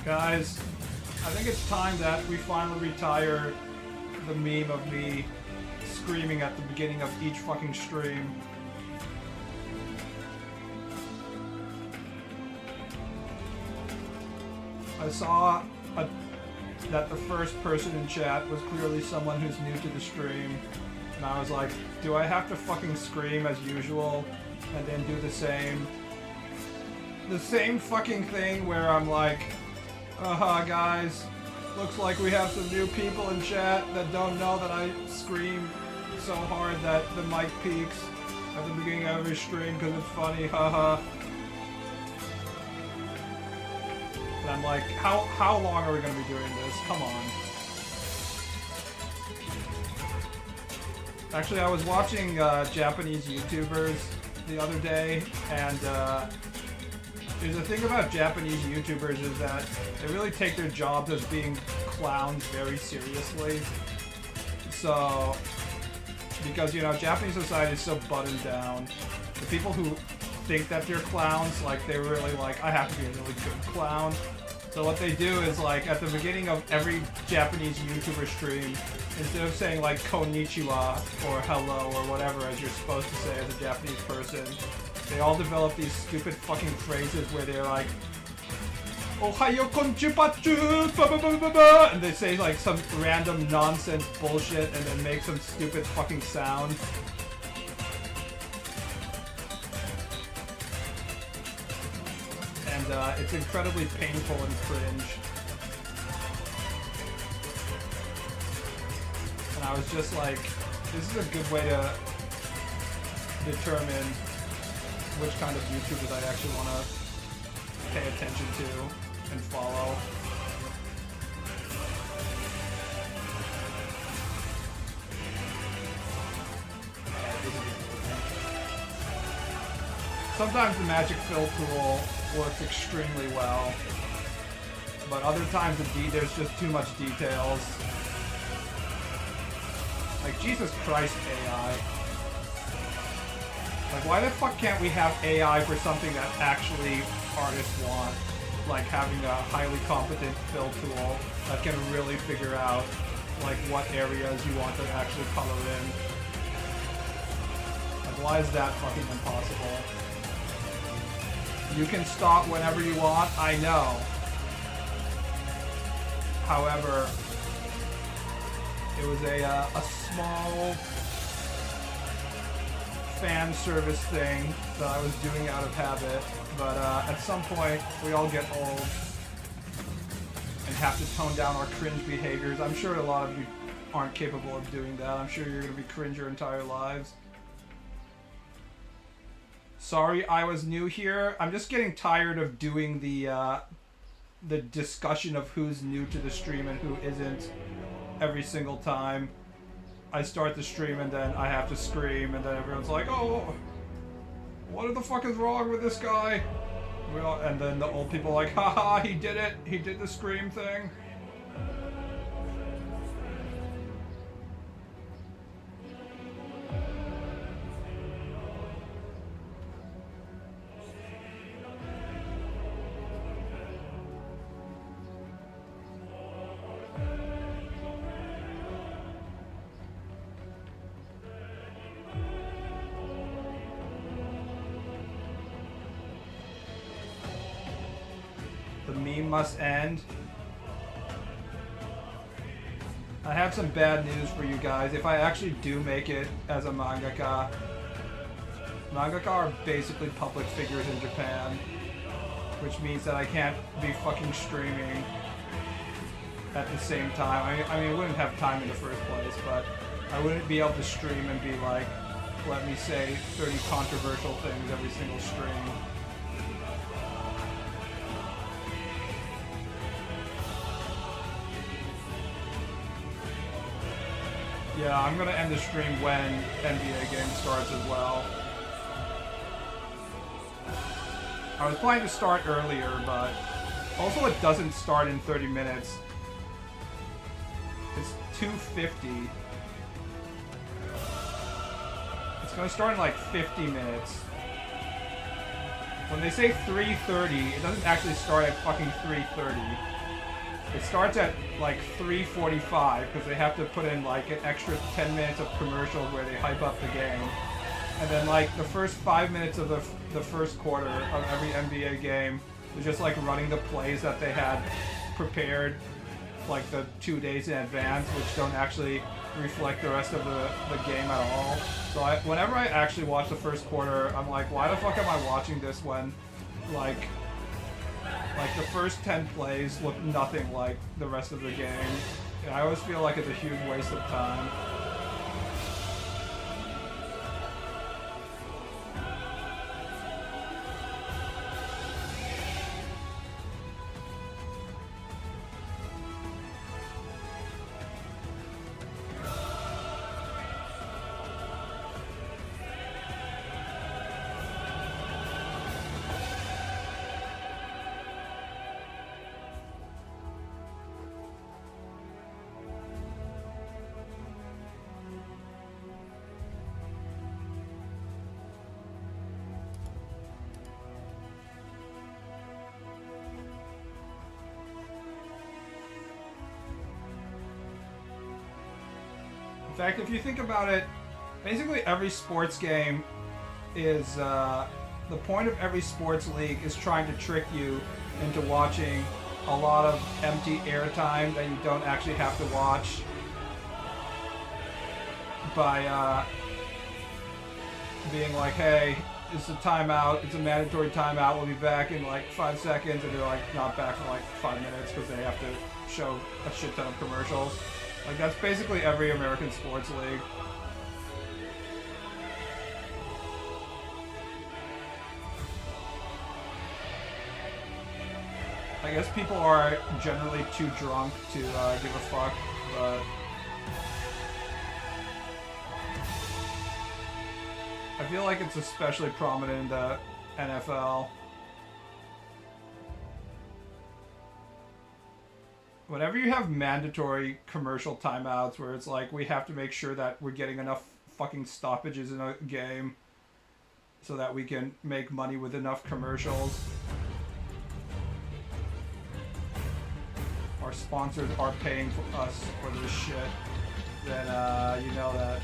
Guys, I think it's time that we finally retire the meme of me screaming at the beginning of each fucking stream. I saw that the first person in chat was clearly someone who's new to the stream, and I was like, do I have to fucking scream as usual and then do the same fucking thing where I'm like, guys, looks like we have some new people in chat that don't know that I scream so hard that the mic peaks at the beginning of every stream because it's funny, haha. And I'm like, how long are we gonna be doing this? Come on. Actually, I was watching Japanese YouTubers the other day, and the thing about Japanese YouTubers is that they really take their jobs as being clowns very seriously. So, because, you know, Japanese society is so buttoned down, the people who think that they're clowns, like, they're really like, I have to be a really good clown. So what they do is, like, at the beginning of every Japanese YouTuber stream, instead of saying, like, konnichiwa or hello or whatever as you're supposed to say as a Japanese person, they all develop these stupid fucking phrases where they're like, Ohayo konnichiwa, ba ba ba ba ba, and they say like some random nonsense bullshit and then make some stupid fucking sound. And it's incredibly painful and cringe. And I was just like, this is a good way to determine which kind of YouTubers I actually want to pay attention to and follow. Sometimes the magic fill tool works extremely well, but other times there's just too much details. Like, Jesus Christ, AI. Like, why the fuck can't we have AI for something that actually artists want? Like having a highly competent fill tool that can really figure out like what areas you want to actually color in. Like, why is that fucking impossible? You can stop whenever you want, I know. However, it was a small fan service thing that I was doing out of habit, but at some point we all get old and have to tone down our cringe behaviors. I'm sure a lot of you aren't capable of doing that. I'm sure you're going to be cringe your entire lives. Sorry I was new here. I'm just getting tired of doing the discussion of who's new to the stream and who isn't every single time I start the stream, and then I have to scream, and then everyone's like, oh, what the fuck is wrong with this guy? And then the old people are like, haha, he did it, he did the scream thing. Must end. I have some bad news for you guys. If I actually do make it as a mangaka are basically public figures in Japan, which means that I can't be fucking streaming at the same time. I mean, I wouldn't have time in the first place, but I wouldn't be able to stream and be like, let me say 30 controversial things every single stream. Yeah, I'm gonna end the stream when NBA game starts as well. I was planning to start earlier, but also it doesn't start in 30 minutes. It's 2:50. It's gonna start in like 50 minutes. When they say 3:30, it doesn't actually start at fucking 3:30. It starts at like 3:45 because they have to put in like an extra 10 minutes of commercials where they hype up the game. And then like the first 5 minutes of the first quarter of every NBA game is just like running the plays that they had prepared like the 2 days in advance, which don't actually reflect the rest of the game at all. So whenever I actually watch the first quarter, I'm like, why the fuck am I watching this when like the first 10 plays look nothing like the rest of the game? And I always feel like it's a huge waste of time. In fact, if you think about it, basically every sports game is, the point of every sports league is trying to trick you into watching a lot of empty airtime that you don't actually have to watch by being like, hey, it's a timeout, it's a mandatory timeout, we'll be back in like 5 seconds, and they're like not back for like 5 minutes because they have to show a shit ton of commercials. Like, that's basically every American sports league. I guess people are generally too drunk to give a fuck, but I feel like it's especially prominent in the NFL. Whenever you have mandatory commercial timeouts where it's like we have to make sure that we're getting enough fucking stoppages in a game so that we can make money with enough commercials. Our sponsors are paying for us for this shit, then you know that.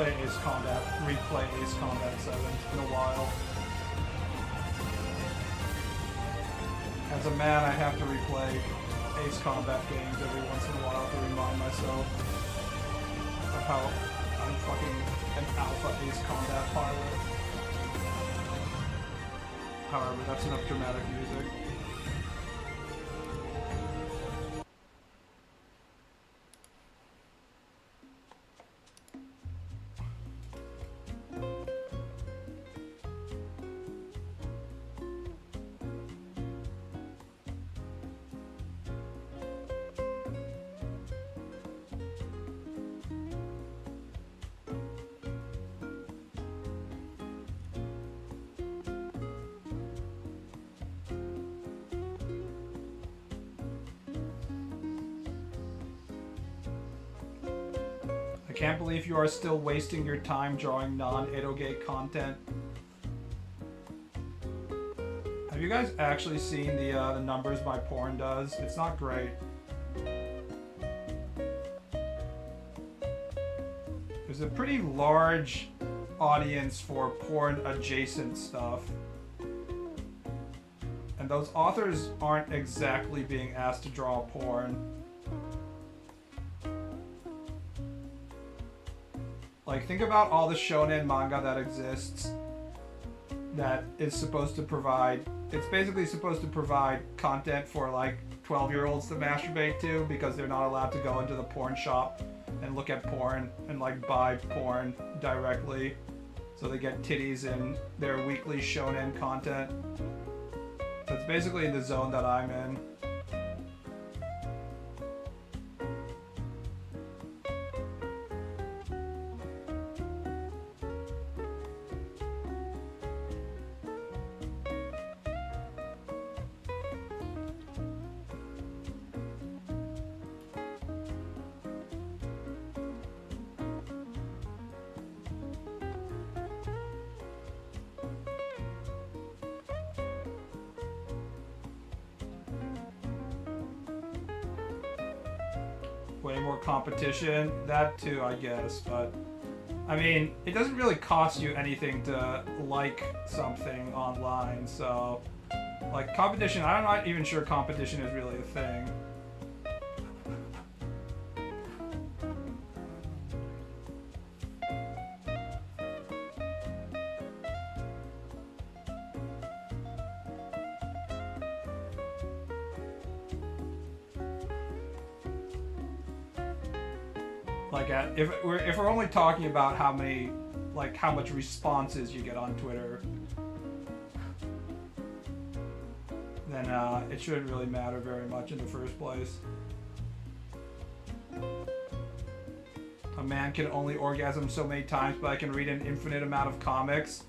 replay Ace Combat 7 in a while. As a man, I have to replay Ace Combat games every once in a while to remind myself of how I'm fucking an alpha Ace Combat pilot. However, that's enough dramatic music. I can't believe you are still wasting your time drawing non-Edoge content. Have you guys actually seen the numbers my porn does? It's not great. There's a pretty large audience for porn adjacent stuff. And those authors aren't exactly being asked to draw porn. Like, think about all the shonen manga that exists that is supposed to provide... It's basically supposed to provide content for, like, 12-year-olds to masturbate to because they're not allowed to go into the porn shop and look at porn and, like, buy porn directly. So they get titties in their weekly shonen content. That's basically the zone that I'm in. Way more competition, that too, I guess, but I mean, it doesn't really cost you anything to like something online, so like competition, I'm not even sure competition is really a thing. Like, if we're only talking about how much responses you get on Twitter, then it shouldn't really matter very much in the first place. A man can only orgasm so many times, but I can read an infinite amount of comics.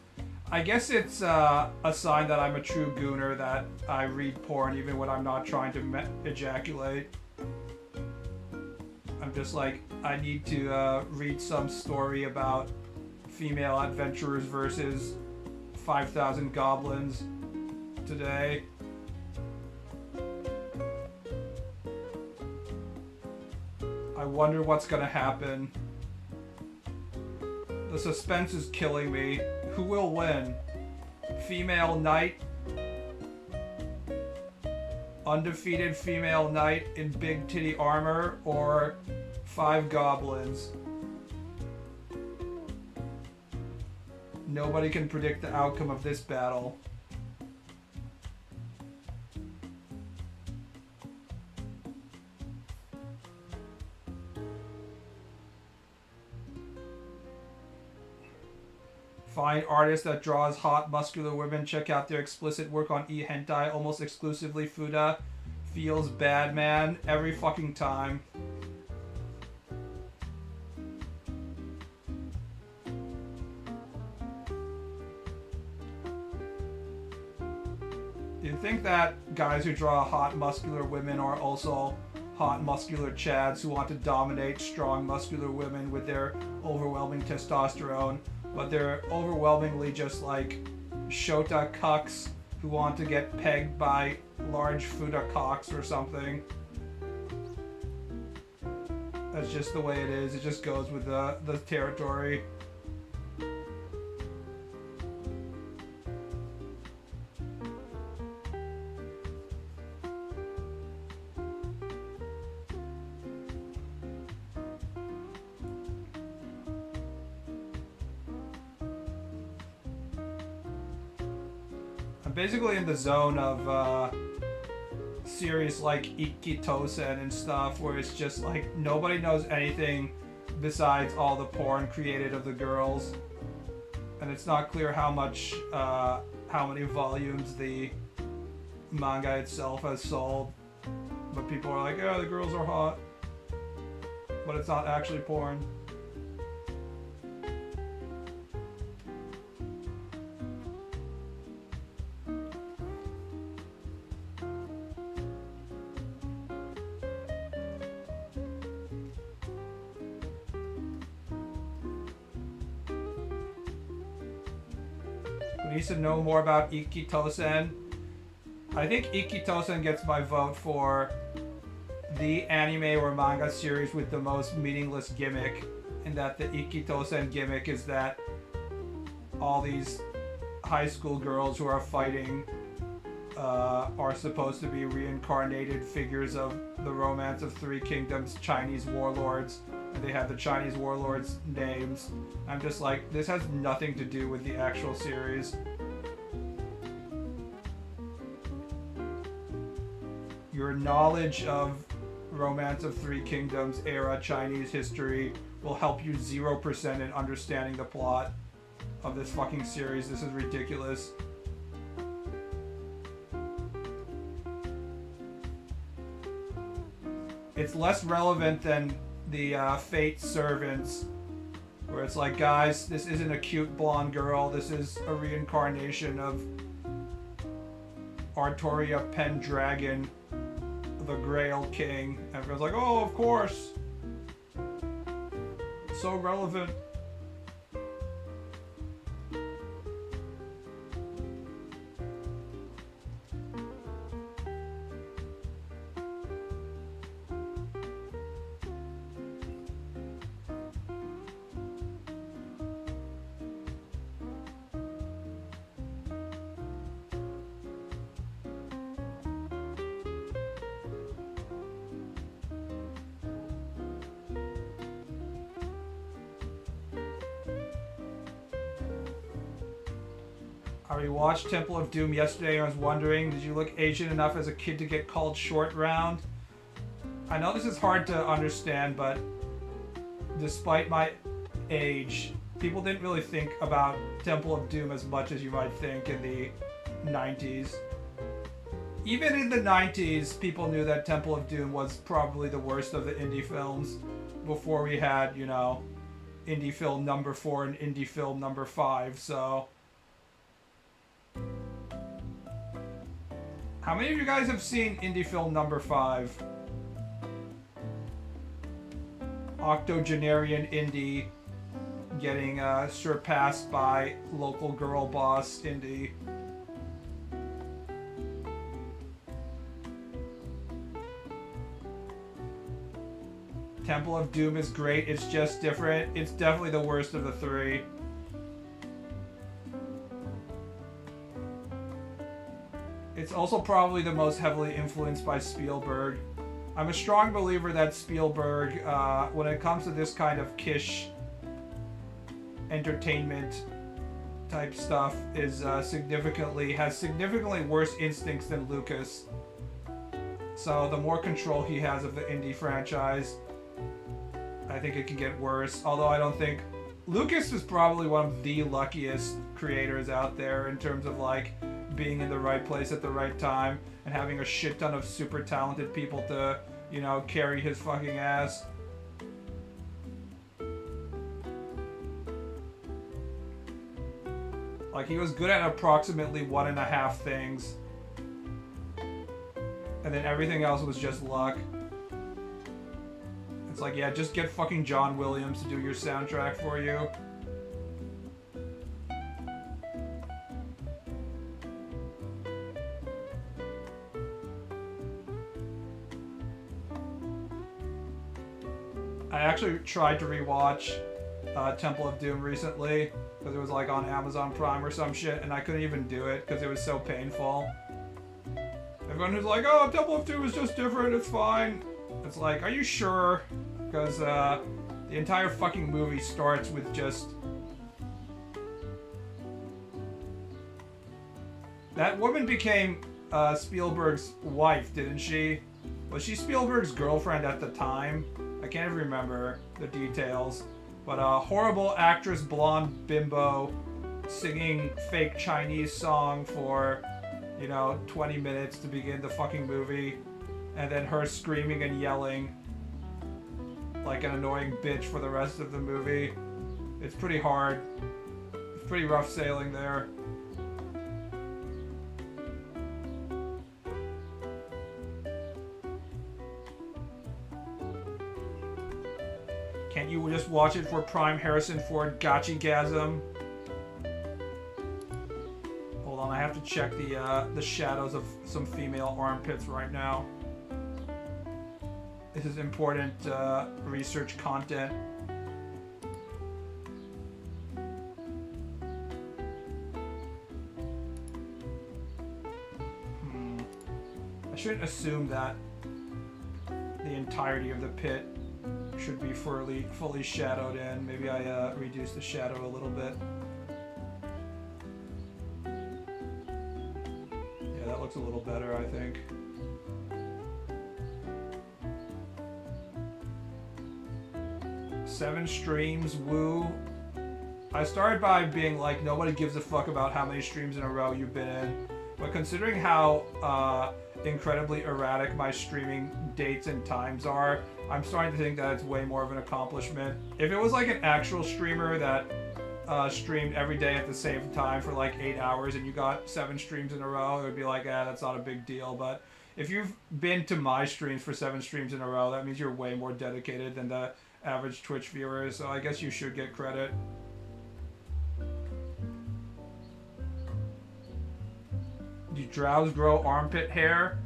I guess it's a sign that I'm a true gooner, that I read porn even when I'm not trying to ejaculate. I'm just like, I need to read some story about female adventurers versus 5,000 goblins today. I wonder what's gonna happen. The suspense is killing me. Who will win? Female knight? Undefeated female knight in big titty armor, or 5 goblins? Nobody can predict the outcome of this battle. Find artist that draws hot, muscular women. Check out their explicit work on e-hentai, almost exclusively Fuda. Feels bad, man, every fucking time. You'd think that guys who draw hot, muscular women are also hot, muscular chads who want to dominate strong, muscular women with their overwhelming testosterone. But they're overwhelmingly just like Shota cucks who want to get pegged by large Fuda cocks or something. That's just the way it is. It just goes with the territory. I'm basically in the zone of series like Ikkitosen and stuff, where it's just like nobody knows anything besides all the porn created of the girls, and it's not clear how many volumes the manga itself has sold, but people are like, yeah, the girls are hot, but it's not actually porn. Needs to know more about Ikkitosen. I think Ikkitosen gets my vote for the anime or manga series with the most meaningless gimmick, in that the Ikkitosen gimmick is that all these high school girls who are fighting are supposed to be reincarnated figures of the Romance of Three Kingdoms Chinese warlords, and they have the Chinese warlords' names. I'm just like, this has nothing to do with the actual series. Your knowledge of Romance of Three Kingdoms era Chinese history will help you 0% in understanding the plot of this fucking series. This is ridiculous. It's less relevant than the Fate Servants, where it's like, guys, this isn't a cute blonde girl, this is a reincarnation of Artoria Pendragon, the Grail King. Everyone's like, oh, of course. So relevant. I rewatched Temple of Doom yesterday and I was wondering, did you look Asian enough as a kid to get called Short Round? I know this is hard to understand, but despite my age, people didn't really think about Temple of Doom as much as you might think in the 90s. Even in the 90s, people knew that Temple of Doom was probably the worst of the indie films before we had, you know, indie film number 4 and indie film number 5, so... How many of you guys have seen indie film number 5? Octogenarian indie getting surpassed by local girl boss indie. Temple of Doom is great, it's just different. It's definitely the worst of the 3. It's also probably the most heavily influenced by Spielberg. I'm a strong believer that Spielberg, when it comes to this kind of kish entertainment type stuff, is has significantly worse instincts than Lucas. So the more control he has of the indie franchise, I think it can get worse. Although I don't think... Lucas is probably one of the luckiest creators out there in terms of like being in the right place at the right time and having a shit ton of super talented people to, you know, carry his fucking ass. Like, he was good at approximately 1.5 things. And then everything else was just luck. It's like, yeah, just get fucking John Williams to do your soundtrack for you. I actually tried to rewatch Temple of Doom recently because it was like on Amazon Prime or some shit, and I couldn't even do it because it was so painful. Everyone was like, oh, Temple of Doom is just different, it's fine. It's like, are you sure? Because the entire fucking movie starts with just... That woman became Spielberg's wife, didn't she? Was she Spielberg's girlfriend at the time? I can't even remember the details. But a horrible actress, blonde bimbo, singing fake Chinese song for, 20 minutes to begin the fucking movie. And then her screaming and yelling like an annoying bitch for the rest of the movie. It's pretty hard. It's pretty rough sailing there. Can't you just watch it for prime Harrison Ford gotchi-gasm? Hold on, I have to check the shadows of some female armpits right now. This is important research content. I shouldn't assume that the entirety of the pit should be fully shadowed in. Maybe I reduce the shadow a little bit. Yeah, that looks a little better, I think. Seven streams, woo. I started by being like, nobody gives a fuck about how many streams in a row you've been in. But considering how incredibly erratic my streaming dates and times are, I'm starting to think that it's way more of an accomplishment. If it was like an actual streamer that streamed every day at the same time for like 8 hours and you got 7 streams in a row, it would be like, that's not a big deal. But if you've been to my streams for 7 streams in a row, that means you're way more dedicated than the average Twitch viewer, so I guess you should get credit. Do drows grow armpit hair?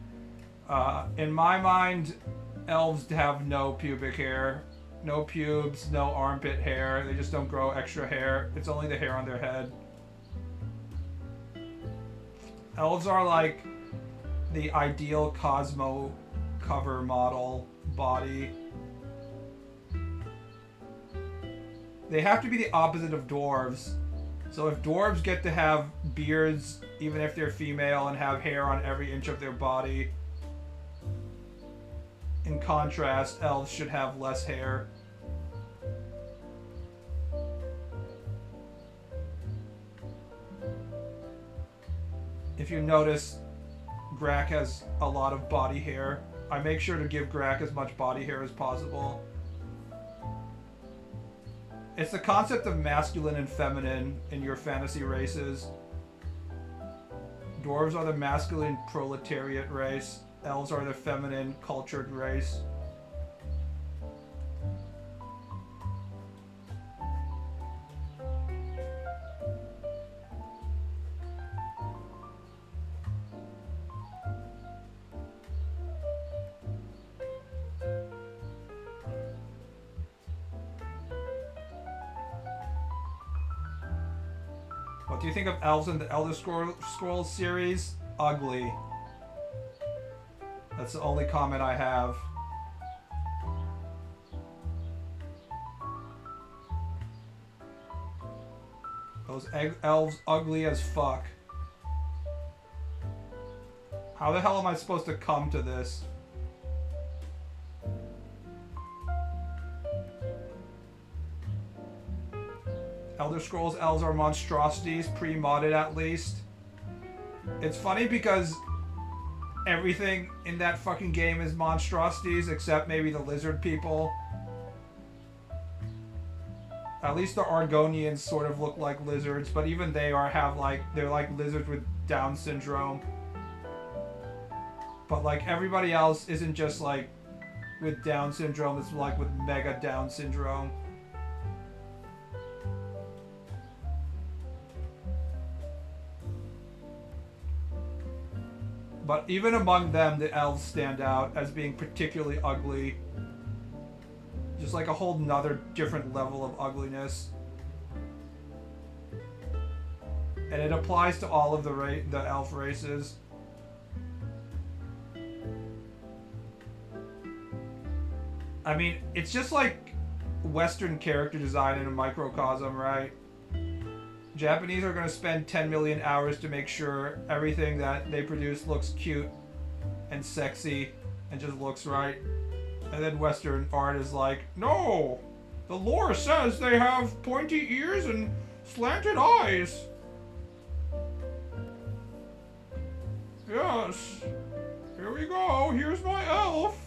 In my mind, elves have no pubic hair. No pubes, no armpit hair. They just don't grow extra hair. It's only the hair on their head. Elves are like the ideal Cosmo cover model body. They have to be the opposite of dwarves. So if dwarves get to have beards, even if they're female, and have hair on every inch of their body, in contrast, elves should have less hair. If you notice, Grak has a lot of body hair. I make sure to give Grak as much body hair as possible. It's the concept of masculine and feminine in your fantasy races. Dwarves are the masculine proletariat race. Elves are the feminine cultured race. What do you think of elves in the Elder Scrolls series? Ugly. That's the only comment I have. Those elves ugly as fuck. How the hell am I supposed to come to this? Elder Scrolls elves are monstrosities, pre-modded at least. It's funny because everything in that fucking game is monstrosities except maybe the lizard people. At least the Argonians sort of look like lizards, but even they they're like lizards with Down syndrome. But like everybody else isn't just like with Down syndrome, it's like with mega Down syndrome. But even among them, the elves stand out as being particularly ugly. Just like a whole nother different level of ugliness. And it applies to all of the elf races. I mean, it's just like Western character design in a microcosm, right? Japanese are going to spend 10 million hours to make sure everything that they produce looks cute and sexy and just looks right. And then Western art is like, no! The lore says they have pointy ears and slanted eyes. Yes. Here we go. Here's my elf.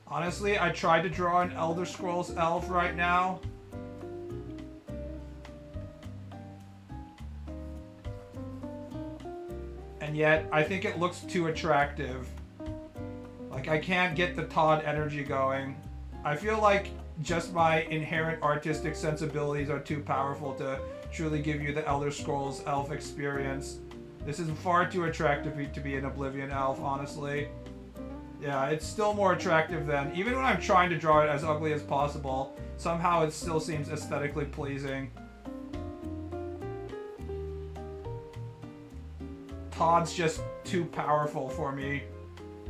Honestly, I tried to draw an Elder Scrolls elf right now. And yet, I think it looks too attractive. Like, I can't get the Todd energy going. I feel like just my inherent artistic sensibilities are too powerful to truly give you the Elder Scrolls elf experience. This is far too attractive to be an Oblivion elf, honestly. Yeah, it's still more attractive than... Even when I'm trying to draw it as ugly as possible, somehow it still seems aesthetically pleasing. Todd's just too powerful for me.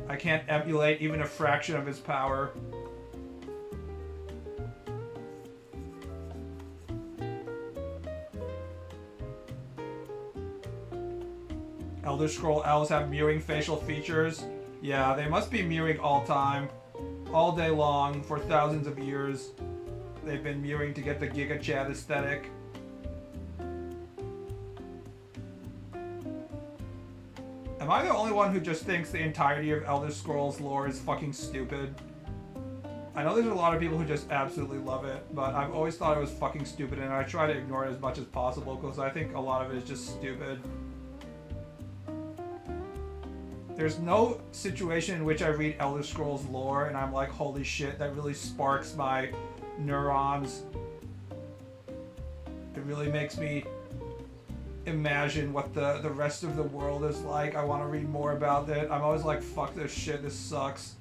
I can't emulate even a fraction of his power. Elder Scroll elves have mewing facial features. Yeah, they must be mewing all time. All day long, for thousands of years. They've been mewing to get the Giga Chat aesthetic. Am I the only one who just thinks the entirety of Elder Scrolls lore is fucking stupid? I know there's a lot of people who just absolutely love it, but I've always thought it was fucking stupid, and I try to ignore it as much as possible because I think a lot of it is just stupid. There's no situation in which I read Elder Scrolls lore and I'm like, holy shit, that really sparks my neurons. It really makes me imagine what the rest of the world is like. I want to read more about it. I'm always like, fuck this shit, this sucks.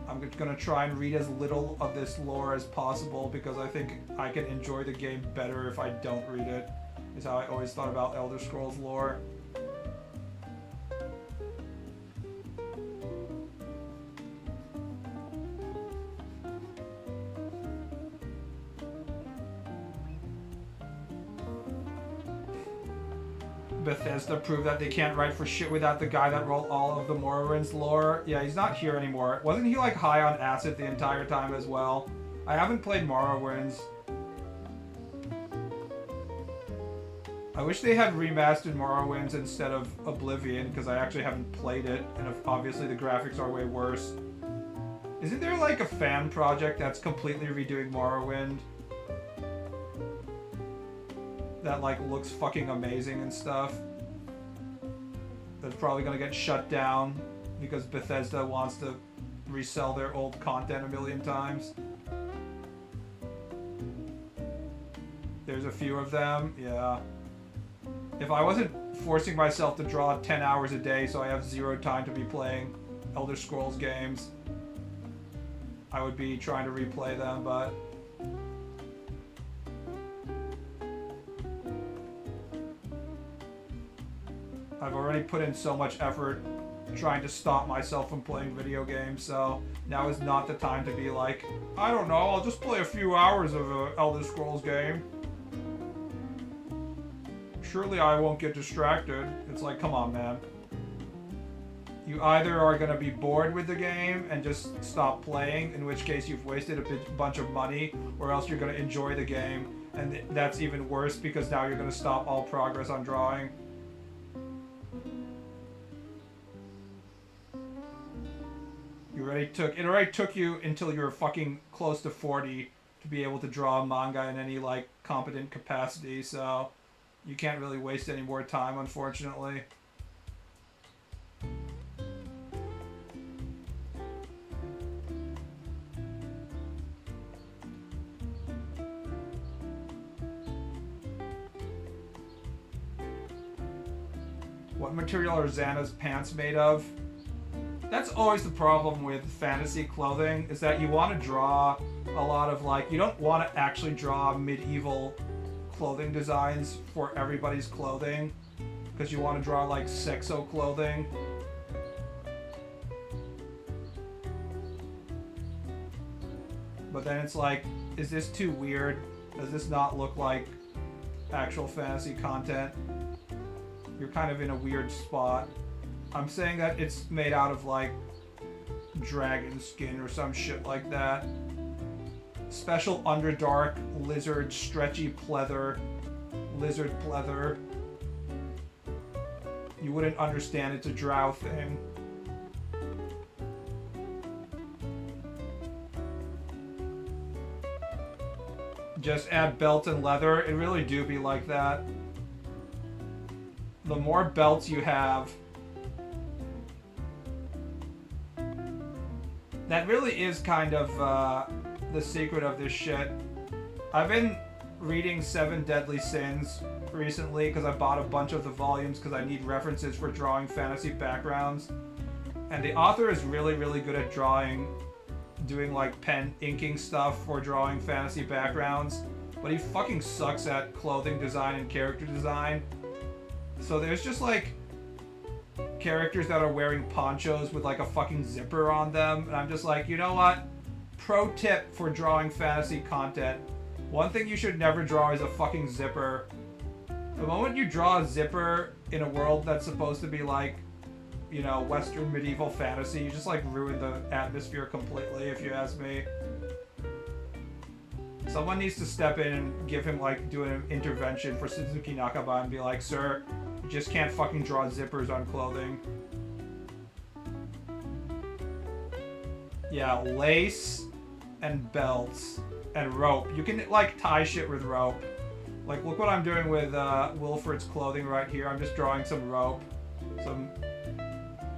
I'm gonna try and read as little of this lore as possible because I think I can enjoy the game better if I don't read it, is how I always thought about Elder Scrolls lore. Bethesda proved that they can't write for shit without the guy that wrote all of the Morrowind's lore. Yeah, he's not here anymore. Wasn't he like high on acid the entire time as well? I haven't played Morrowinds. I wish they had remastered Morrowinds instead of Oblivion because I actually haven't played it and obviously the graphics are way worse. Isn't there like a fan project that's completely redoing Morrowind? That like looks fucking amazing and stuff. That's probably gonna get shut down because Bethesda wants to resell their old content a million times. There's a few of them, yeah. If I wasn't forcing myself to draw 10 hours a day so I have zero time to be playing Elder Scrolls games, I would be trying to replay them, but I've already put in so much effort trying to stop myself from playing video games, so now is not the time to be like, I don't know, I'll just play a few hours of an Elder Scrolls game. Surely I won't get distracted. It's like, come on, man. You either are going to be bored with the game and just stop playing, in which case you've wasted a bunch of money, or else you're going to enjoy the game, and that's even worse because now you're going to stop all progress on drawing. It already took you until you were fucking close to 40 to be able to draw a manga in any like competent capacity, so you can't really waste any more time, unfortunately. What material are Xana's pants made of? That's always the problem with fantasy clothing, is that you want to draw a lot of, like, you don't want to actually draw medieval clothing designs for everybody's clothing, because you want to draw, like, sexo clothing. But then it's like, is this too weird? Does this not look like actual fantasy content? You're kind of in a weird spot. I'm saying that it's made out of, like, dragon skin or some shit like that. Special Underdark lizard stretchy pleather. Lizard pleather. You wouldn't understand it's a drow thing. Just add belt and leather. It really do be like that. The more belts you have, that really is kind of the secret of this shit. I've been reading 7 Deadly Sins recently because I bought a bunch of the volumes because I need references for drawing fantasy backgrounds. And the author is really, really good at doing like pen inking stuff for drawing fantasy backgrounds. But he fucking sucks at clothing design and character design. So there's just like characters that are wearing ponchos with like a fucking zipper on them, and I'm just like, you know what? Pro tip for drawing fantasy content. One thing you should never draw is a fucking zipper. The moment you draw a zipper in a world that's supposed to be like, you know, Western medieval fantasy, you just like ruin the atmosphere completely, if you ask me. Someone needs to step in and give him like, do an intervention for Suzuki Nakaba and be like, sir, you just can't fucking draw zippers on clothing. Yeah, lace and belts and rope. You can like tie shit with rope. Like, look what I'm doing with Wilfred's clothing right here. I'm just drawing some rope. Some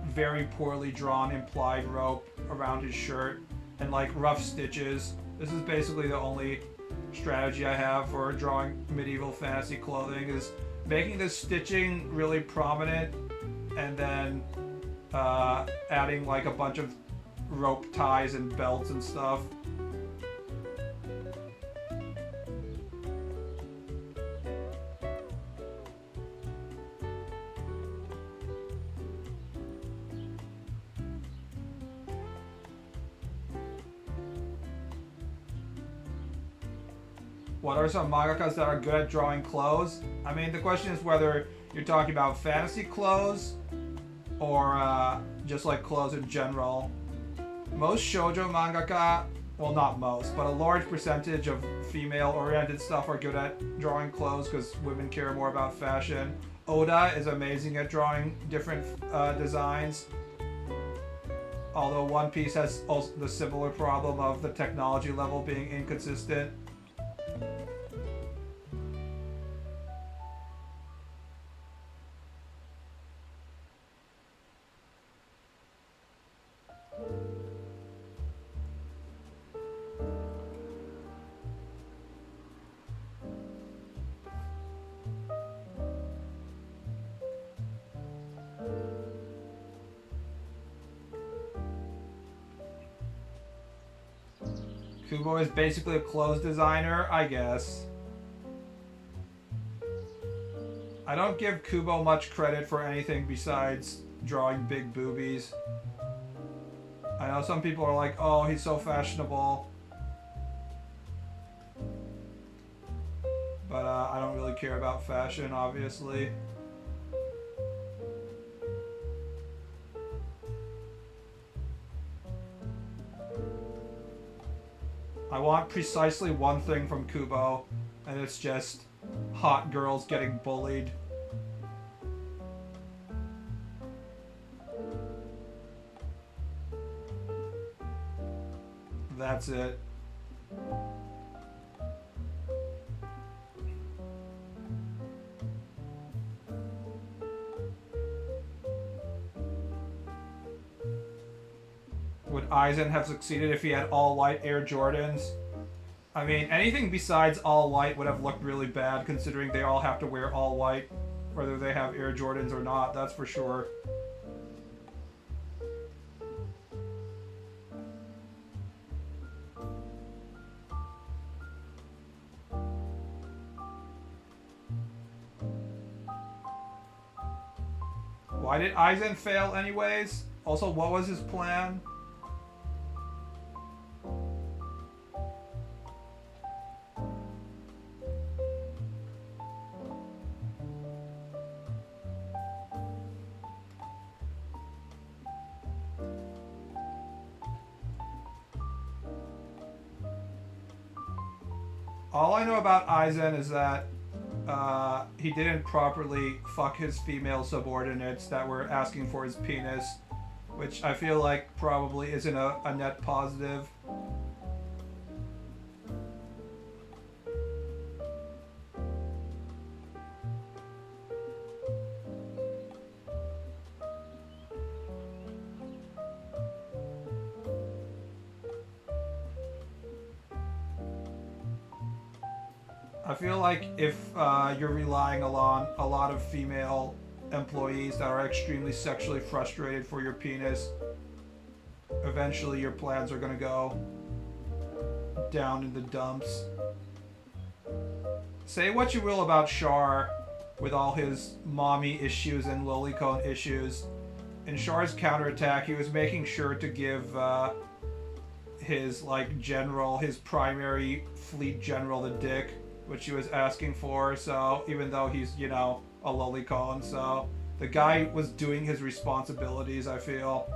very poorly drawn implied rope around his shirt. And like rough stitches. This is basically the only strategy I have for drawing medieval fantasy clothing, is making the stitching really prominent and then adding like a bunch of rope ties and belts and stuff. What are some mangakas that are good at drawing clothes? I mean, the question is whether you're talking about fantasy clothes or just like clothes in general. Most shoujo mangaka, well, not most, but a large percentage of female-oriented stuff are good at drawing clothes because women care more about fashion. Oda is amazing at drawing different designs. Although One Piece has also the similar problem of the technology level being inconsistent. Kubo is basically a clothes designer, I guess. I don't give Kubo much credit for anything besides drawing big boobies. I know some people are like, oh, he's so fashionable. But I don't really care about fashion, obviously. I want precisely one thing from Kubo, and it's just hot girls getting bullied. That's it. Would Aizen have succeeded if he had all white Air Jordans? I mean, anything besides all white would have looked really bad, considering they all have to wear all white whether they have Air Jordans or not, that's for sure. Why did Aizen fail anyways? Also, what was his plan? All I know about Aizen is that he didn't properly fuck his female subordinates that were asking for his penis, which I feel like probably isn't a net positive. I feel like if you're relying on a lot of female employees that are extremely sexually frustrated for your penis, eventually your plans are gonna go down in the dumps. Say what you will about Char with all his mommy issues and lolicone issues. In Char's counterattack, he was making sure to give his general, his primary fleet general, the dick, which he was asking for. So even though he's, you know, a lolicon, so the guy was doing his responsibilities, I feel.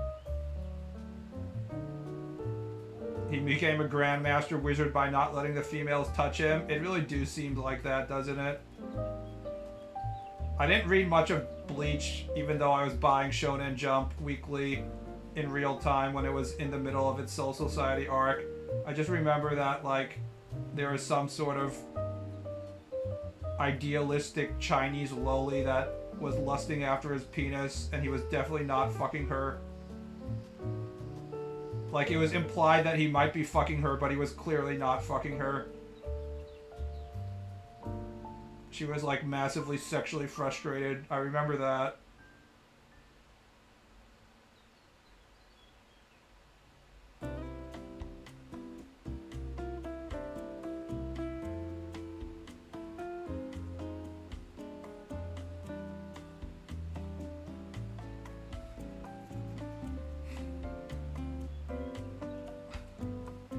He became a grandmaster wizard by not letting the females touch him. It really do seem like that, doesn't it? I didn't read much of Bleach, even though I was buying Shonen Jump weekly in real time when it was in the middle of its Soul Society arc. I just remember that, like, there was some sort of idealistic Chinese loli that was lusting after his penis, and he was definitely not fucking her. Like, it was implied that he might be fucking her, but he was clearly not fucking her. She was, like, massively sexually frustrated. I remember that.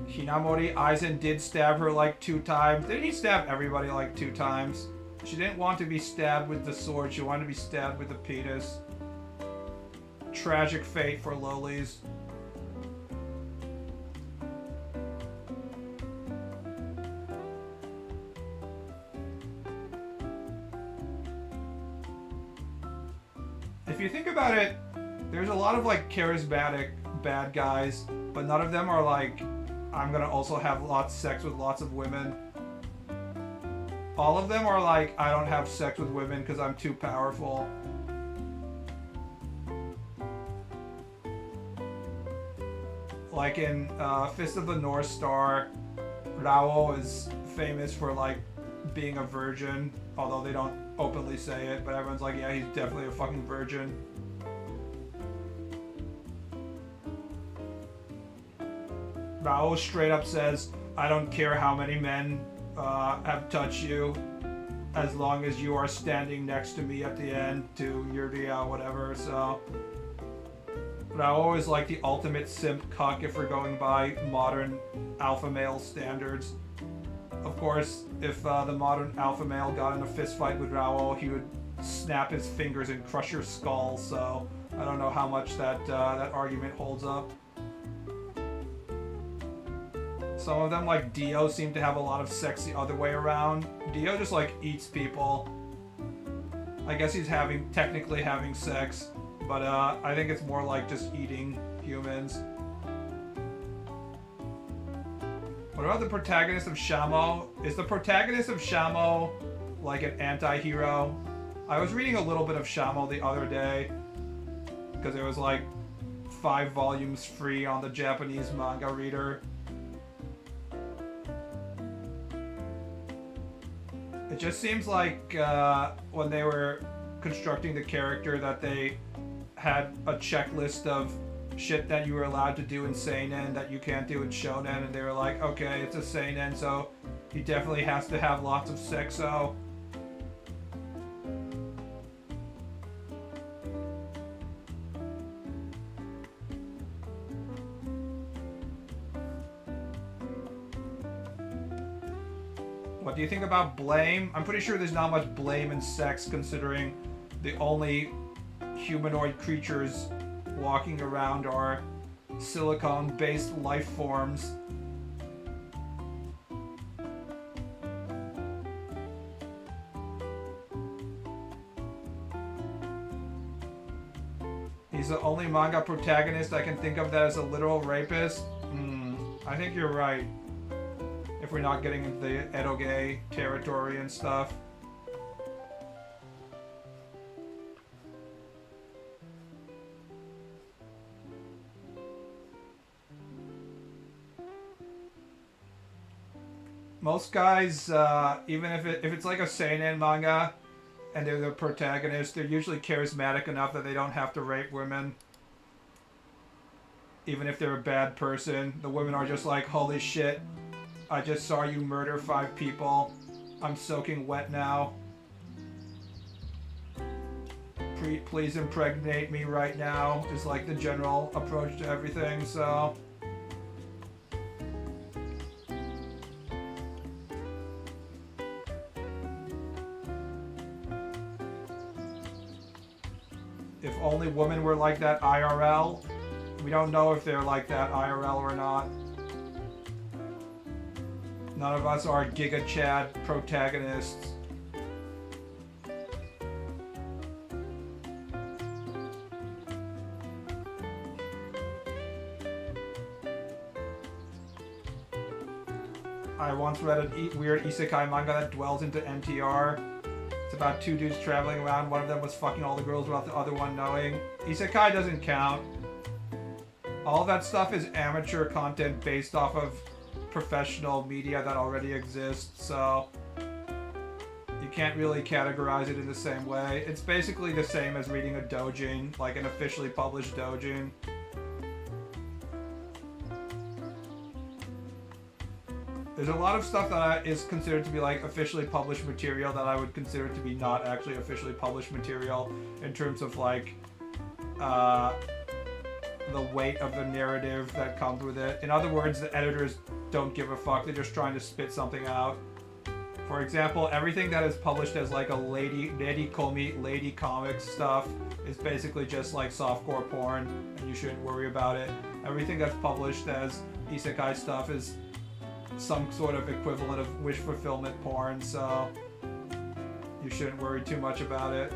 Hinamori, Aizen did stab her like 2 times. Didn't he stab everybody like 2 times? She didn't want to be stabbed with the sword, she wanted to be stabbed with the penis. Tragic fate for lolis. If you think about it, there's a lot of like charismatic bad guys, but none of them are like, I'm gonna also have sex with lots of women. All of them are like, I don't have sex with women because I'm too powerful. Like in Fist of the North Star, Rao is famous for like being a virgin, although they don't openly say it, but everyone's like, yeah, he's definitely a fucking virgin. Rao straight up says, I don't care how many men have touched you, as long as you are standing next to me at the end to Yurdia, whatever. So Rao is like the ultimate simp cuck if we're going by modern alpha male standards. Of course, if the modern alpha male got in a fist fight with Rao, he would snap his fingers and crush your skull. So I don't know how much that argument holds up. Some of them, like Dio, seem to have a lot of sex the other way around. Dio just like eats people. I guess he's technically having sex, but I think it's more like just eating humans. What about the protagonist of Shamo? Is the protagonist of Shamo like an anti-hero? I was reading a little bit of Shamo the other day because it was like 5 volumes free on the Japanese manga reader. It just seems like when they were constructing the character that they had a checklist of shit that you were allowed to do in seinen that you can't do in shonen, and they were like, okay, it's a seinen, so he definitely has to have lots of sexo. What do you think about blame? I'm pretty sure there's not much blame in sex, considering the only humanoid creatures walking around are silicon-based life forms. He's the only manga protagonist I can think of that is a literal rapist. I think you're right. If we're not getting into the eroge territory and stuff. Most guys, even if it's like a seinen manga and they're the protagonist, they're usually charismatic enough that they don't have to rape women. Even if they're a bad person, the women are just like, holy shit, I just saw you murder 5 people. I'm soaking wet now. Please impregnate me right now is like the general approach to everything, so... If only women were like that IRL. We don't know if they're like that IRL or not. None of us are Giga Chad protagonists. I once read a weird isekai manga that dwells into NTR. It's about 2 dudes traveling around. One of them was fucking all the girls without the other one knowing. Isekai doesn't count. All that stuff is amateur content based off of professional media that already exists, so you can't really categorize it in the same way. It's basically the same as reading a doujin, like an officially published doujin. There's a lot of stuff that is considered to be like officially published material that I would consider to be not actually officially published material in terms of like the weight of the narrative that comes with it. In other words, the editors don't give a fuck. They're just trying to spit something out. For example, everything that is published as like a lady comics stuff is basically just like softcore porn, and you shouldn't worry about it. Everything that's published as isekai stuff is some sort of equivalent of wish fulfillment porn, so you shouldn't worry too much about it.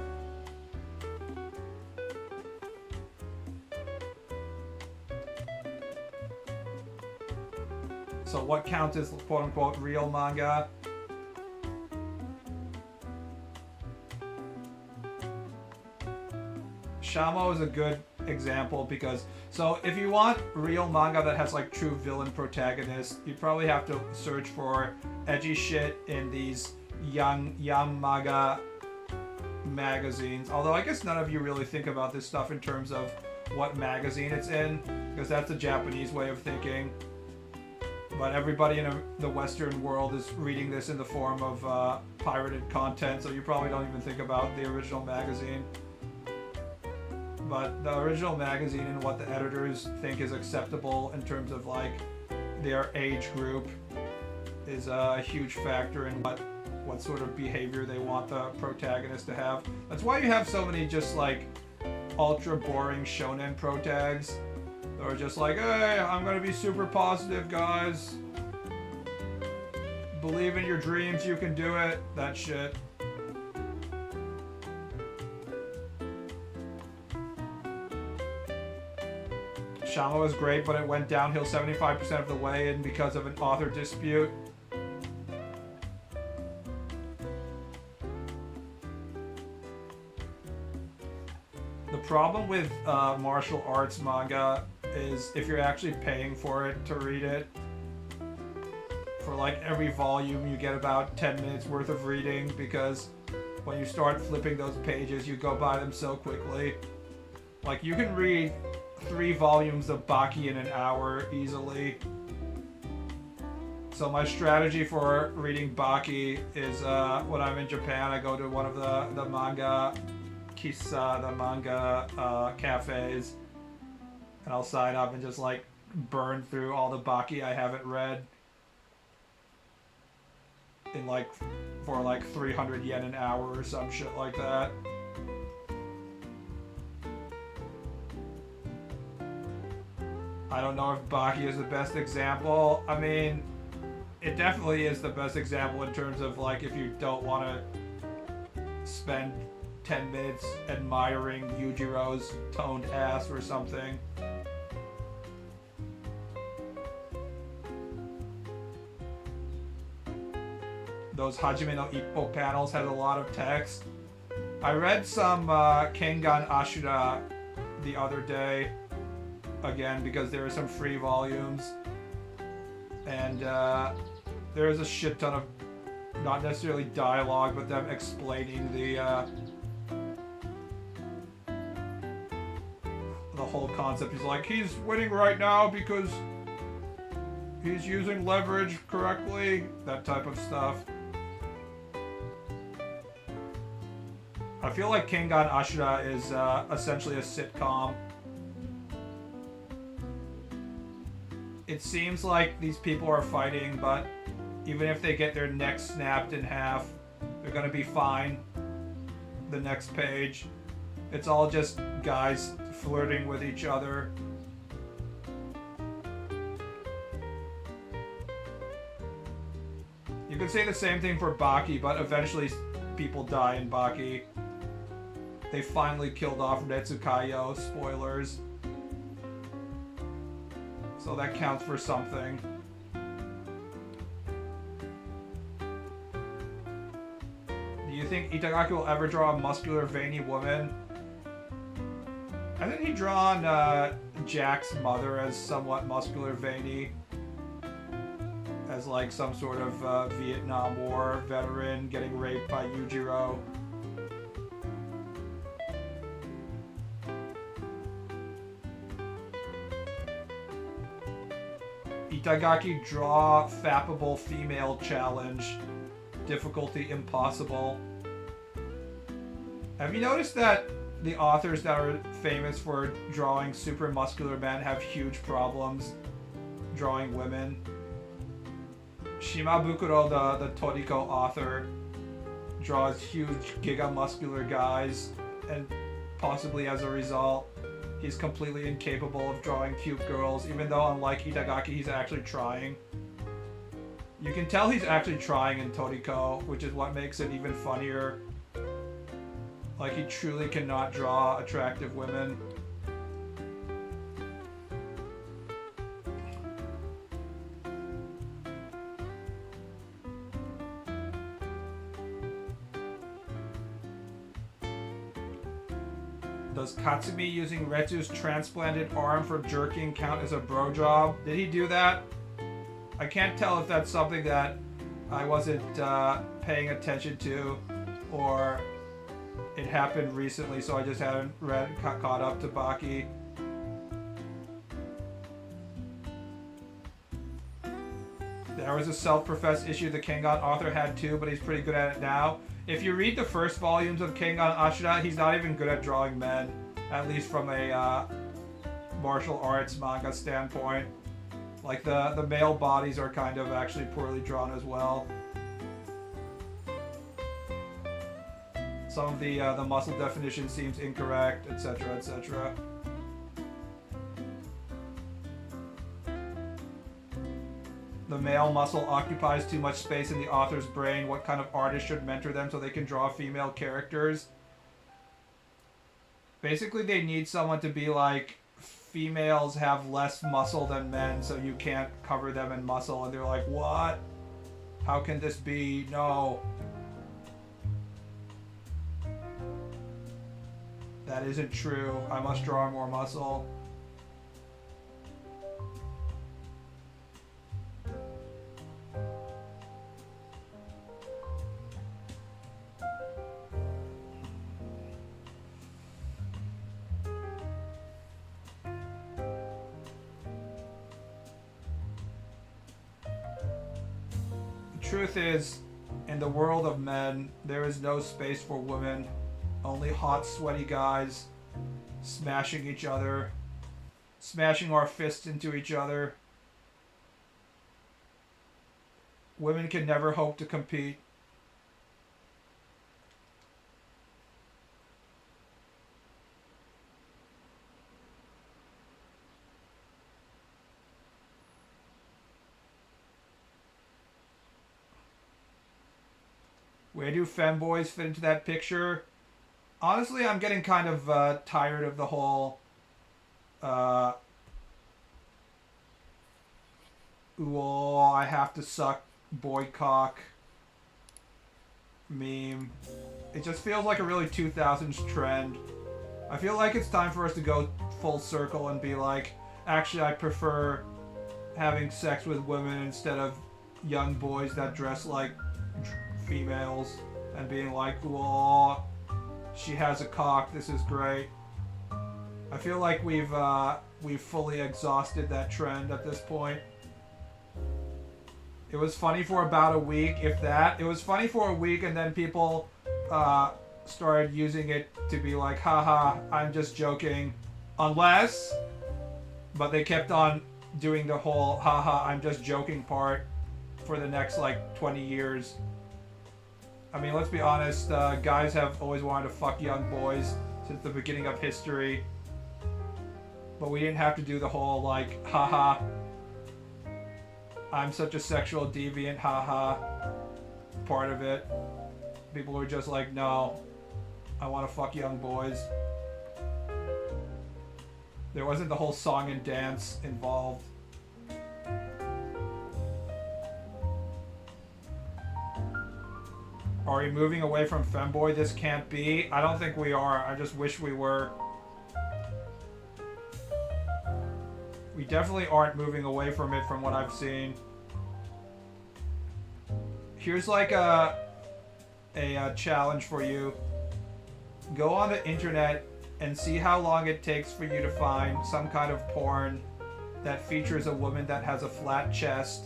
So what counts as quote-unquote real manga? Shamo is a good example because, so if you want real manga that has like true villain protagonists, you probably have to search for edgy shit in these young manga magazines. Although I guess none of you really think about this stuff in terms of what magazine it's in, because that's the Japanese way of thinking. But everybody in the Western world is reading this in the form of pirated content, so you probably don't even think about the original magazine. But the original magazine and what the editors think is acceptable in terms of like their age group is a huge factor in what sort of behavior they want the protagonist to have. That's why you have so many just like ultra boring shonen protags. Or just like, hey, I'm gonna be super positive, guys. Believe in your dreams, you can do it. That shit. Shamo was great, but it went downhill 75% of the way in because of an author dispute. The problem with martial arts manga is if you're actually paying for it to read it, for like every volume you get about 10 minutes worth of reading, because when you start flipping those pages, you go by them so quickly. Like, you can read 3 volumes of Baki in an hour easily. So my strategy for reading Baki is when I'm in Japan, I go to one of the manga kissa, the manga cafes, and I'll sign up and just like burn through all the Baki I haven't read in like for like 300 yen an hour or some shit like that. I don't know if Baki is the best example. I mean, it definitely is the best example in terms of like if you don't want to spend 10 minutes admiring Yujiro's toned ass or something. Those Hajime no Ippo panels had a lot of text. I read some Kengan Ashura the other day, again, because there were some free volumes. And there was a shit ton of, not necessarily dialogue, but them explaining the whole concept. He's like, he's winning right now because he's using leverage correctly, that type of stuff. I feel like Kengan Ashura is essentially a sitcom. It seems like these people are fighting, but even if they get their necks snapped in half, they're gonna be fine. The next page. It's all just guys flirting with each other. You could say the same thing for Baki, but eventually people die in Baki. They finally killed off Retsukayo, spoilers. So that counts for something. Do you think Itagaki will ever draw a muscular, veiny woman? Hasn't he drawn Jack's mother as somewhat muscular, veiny? As like some sort of Vietnam War veteran getting raped by Yujiro. Itagaki draw fappable female challenge. Difficulty impossible. Have you noticed that the authors that are famous for drawing super muscular men have huge problems drawing women? Shimabukuro, the Toriko author, draws huge giga muscular guys, and possibly as a result, he's completely incapable of drawing cute girls, even though unlike Itagaki, he's actually trying. You can tell he's actually trying in Toriko, which is what makes it even funnier. Like, he truly cannot draw attractive women. Does Katsumi using Retsu's transplanted arm for jerking count as a bro job? Did he do that? I can't tell if that's something that I wasn't paying attention to, or it happened recently, so I just haven't caught up to Baki. There was a self-professed issue the Kengan author had too, but he's pretty good at it now. If you read the first volumes of Kengan Ashura, he's not even good at drawing men, at least from a martial arts manga standpoint. Like, the male bodies are kind of actually poorly drawn as well. Some of the muscle definition seems incorrect, etc., etc. The male muscle occupies too much space in the author's brain. What kind of artist should mentor them so they can draw female characters? Basically, they need someone to be like, females have less muscle than men, so you can't cover them in muscle. And they're like, what? How can this be? No. That isn't true. I must draw more muscle. truth is, in the world of men, there is no space for women. Only hot, sweaty guys smashing each other, smashing our fists into each other. Women can never hope to compete. Where do femboys fit into that picture? Honestly, I'm getting kind of tired of the whole ooh, I have to suck boy cock meme. It just feels like a really 2000s trend. I feel like it's time for us to go full circle and be like, actually, I prefer having sex with women instead of young boys that dress like females, and being like, "Whoa, she has a cock. This is great." I feel like we've fully exhausted that trend at this point. It was funny for about a week, if that. It was funny for a week, and then people started using it to be like, "Haha, I'm just joking," unless. But they kept on doing the whole "haha, I'm just joking" part for the next like 20 years. I mean, let's be honest, guys have always wanted to fuck young boys since the beginning of history. But we didn't have to do the whole, like, haha, I'm such a sexual deviant, haha, part of it. People were just like, no, I want to fuck young boys. There wasn't the whole song and dance involved. Are we moving away from femboy? This can't be. I don't think we are. I just wish we were. We definitely aren't moving away from it from what I've seen. Here's like a challenge for you. Go on the internet and see how long it takes for you to find some kind of porn that features a woman that has a flat chest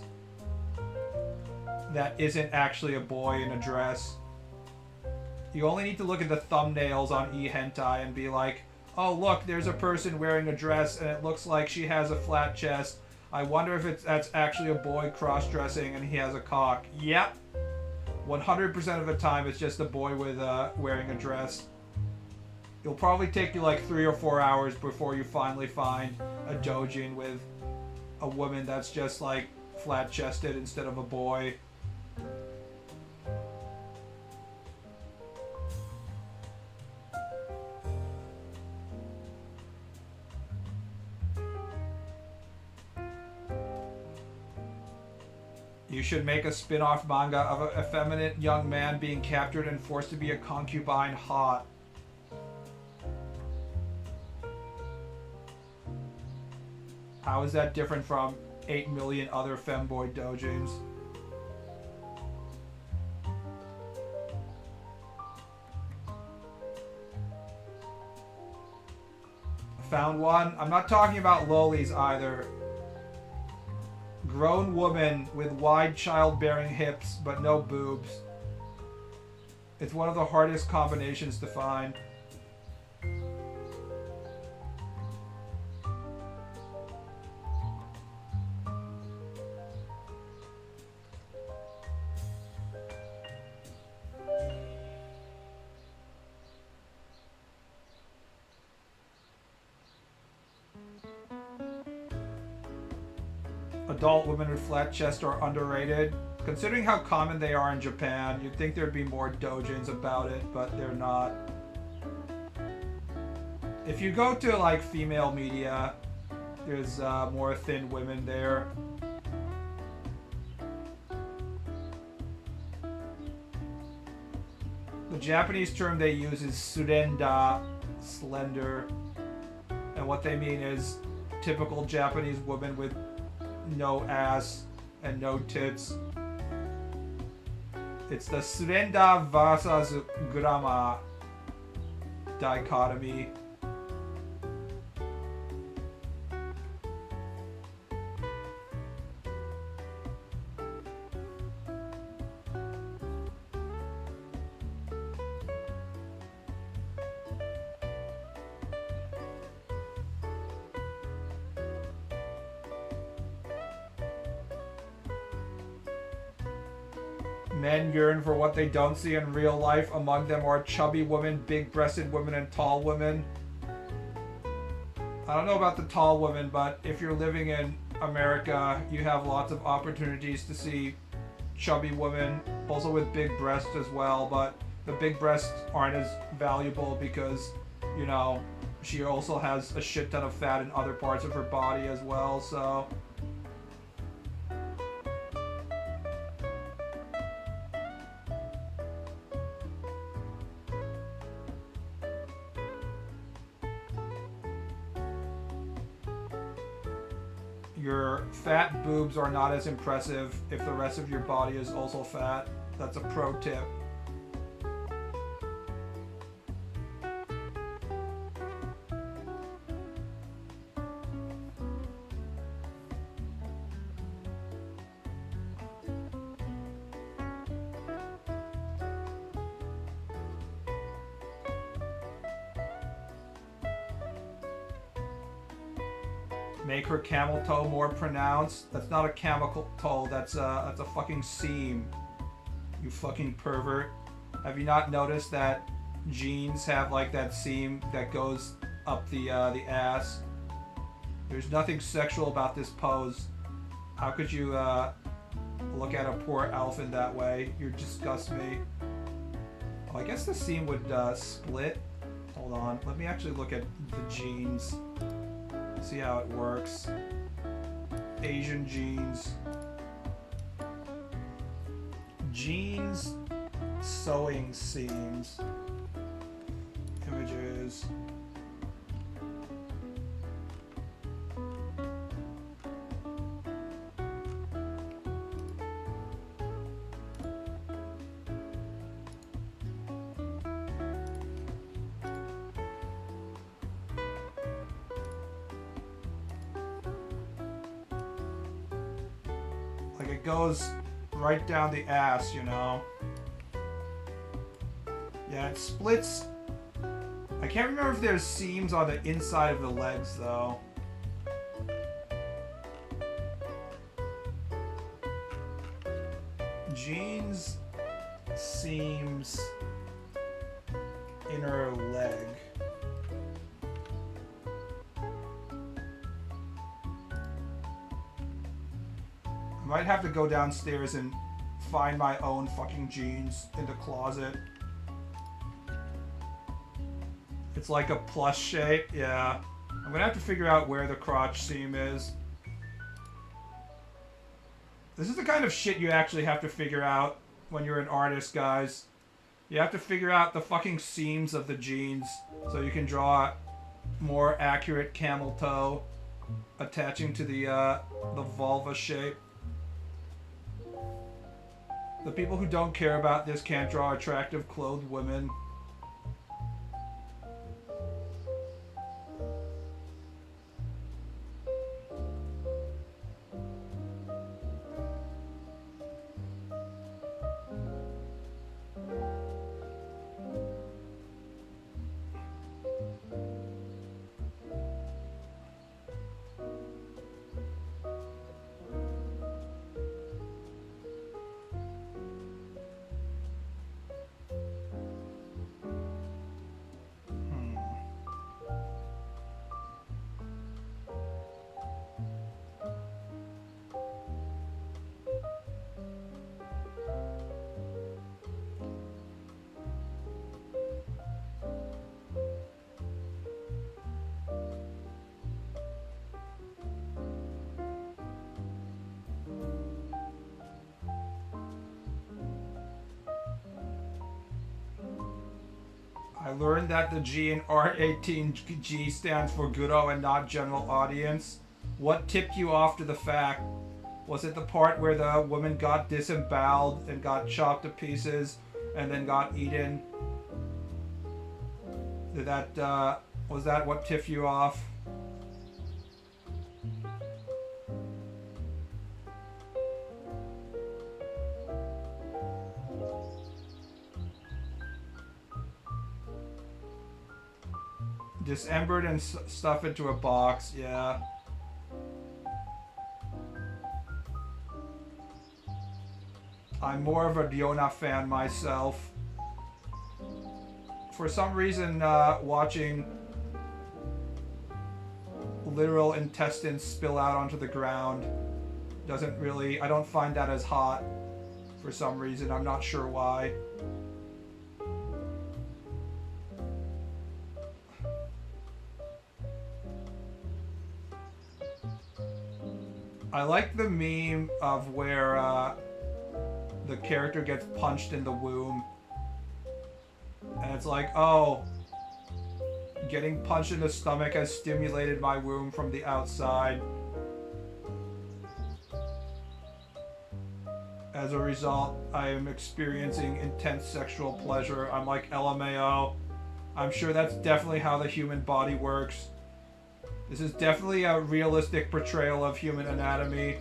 that isn't actually a boy in a dress. You only need to look at the thumbnails on eHentai and be like, oh look, there's a person wearing a dress and it looks like she has a flat chest. I wonder if that's actually a boy cross-dressing and he has a cock. Yep. 100% of the time it's just a boy with wearing a dress. It'll probably take you like 3 or 4 hours before you finally find a doujin with a woman that's just like flat-chested instead of a boy. You should make a spin-off manga of an effeminate young man being captured and forced to be a concubine. Hot. How is that different from 8 million other femboy doujins? Found one. I'm not talking about lolis either. Grown woman with wide childbearing hips but no boobs. It's one of the hardest combinations to find. Adult women with flat chests are underrated. Considering how common they are in Japan, you'd think there'd be more doujins about it, but they're not. If you go to like female media, there's more thin women there. The Japanese term they use is surenda, slender, and what they mean is typical Japanese woman with no ass and no tits. It's the surenda versus grama dichotomy. Men yearn for what they don't see in real life. Among them are chubby women, big-breasted women, and tall women. I don't know about the tall women, but if you're living in America, you have lots of opportunities to see chubby women, also with big breasts as well, but the big breasts aren't as valuable because, you know, she also has a shit ton of fat in other parts of her body as well, so... Your fat boobs are not as impressive if the rest of your body is also fat. That's a pro tip. Make her camel toe more pronounced. That's not a camel toe. That's a fucking seam. You fucking pervert. Have you not noticed that jeans have like that seam that goes up the ass? There's nothing sexual about this pose. How could you look at a poor elephant that way? You disgust me. Oh, I guess the seam would split. Hold on. Let me actually look at the jeans. See how it works. Asian jeans. Jeans sewing seams. Images. Like it goes right down the ass, you know. Yeah, it splits. I can't remember if there's seams on the inside of the legs though. Jeans seams inner leg. I might have to go downstairs and find my own fucking jeans in the closet. It's like a plus shape, yeah. I'm gonna have to figure out where the crotch seam is. This is the kind of shit you actually have to figure out when you're an artist, guys. You have to figure out the fucking seams of the jeans so you can draw a more accurate camel toe attaching to the vulva shape. The people who don't care about this can't draw attractive clothed women. I learned that the G in R18G stands for Guro and not general audience. What tipped you off to the fact? Was it the part where the woman got disemboweled and got chopped to pieces and then got eaten? Did that, was that what tipped you off? Dismembered and stuff into a box, yeah. I'm more of a Diona fan myself. For some reason, watching literal intestines spill out onto the ground doesn't really... I don't find that as hot for some reason. I'm not sure why. I like the meme of where the character gets punched in the womb. And it's like, oh, getting punched in the stomach has stimulated my womb from the outside. As a result, I am experiencing intense sexual pleasure. I'm like LMAO. I'm sure that's definitely how the human body works. This is definitely a realistic portrayal of human anatomy.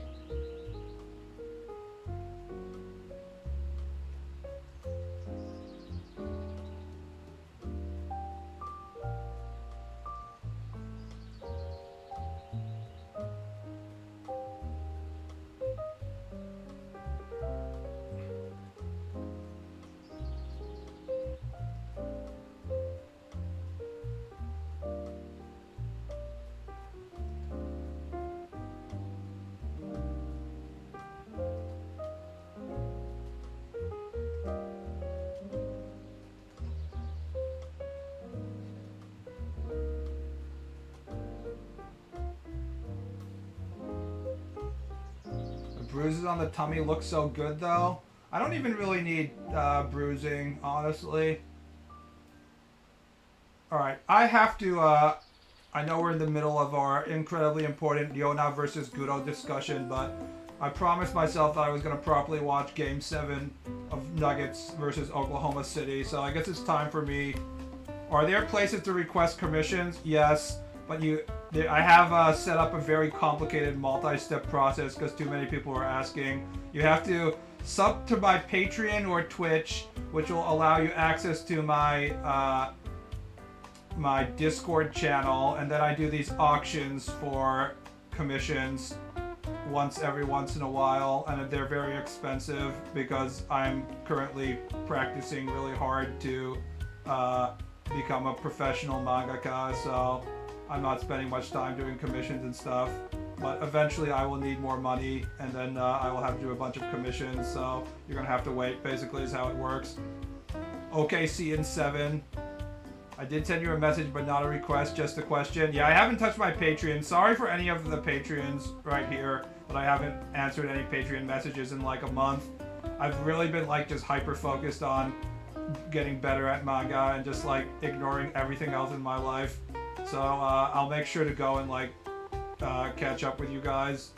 Bruises on the tummy look so good, though. I don't even really need bruising, honestly. Alright, I have to... I know we're in the middle of our incredibly important Yona versus Gudo discussion, but I promised myself that I was going to properly watch Game 7 of Nuggets versus Oklahoma City, so I guess it's time for me. Are there places to request commissions? Yes, but I have set up a very complicated multi-step process because too many people were asking. You have to sub to my Patreon or Twitch, which will allow you access to my my Discord channel, and then I do these auctions for commissions every once in a while, and they're very expensive because I'm currently practicing really hard to become a professional mangaka, so I'm not spending much time doing commissions and stuff, but eventually I will need more money, and then I will have to do a bunch of commissions, so you're gonna have to wait, basically, is how it works. Okay, see you in 7. I did send you a message, but not a request, just a question. Yeah, I haven't touched my Patreon. Sorry for any of the Patreons right here, but I haven't answered any Patreon messages in like a month. I've really been like just hyper-focused on getting better at manga and just like ignoring everything else in my life. So I'll make sure to go and like catch up with you guys.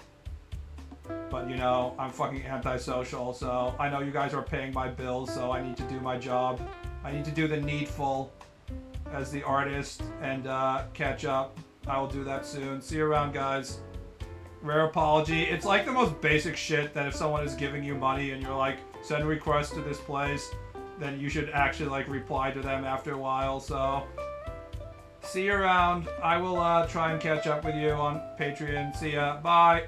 But you know, I'm fucking antisocial, so I know you guys are paying my bills, so I need to do my job. I need to do the needful as the artist and catch up. I will do that soon. See you around, guys. Rare apology. It's like the most basic shit that if someone is giving you money and you're like, send requests to this place, then you should actually like reply to them after a while, so see you around. I will try and catch up with you on Patreon. See ya. Bye.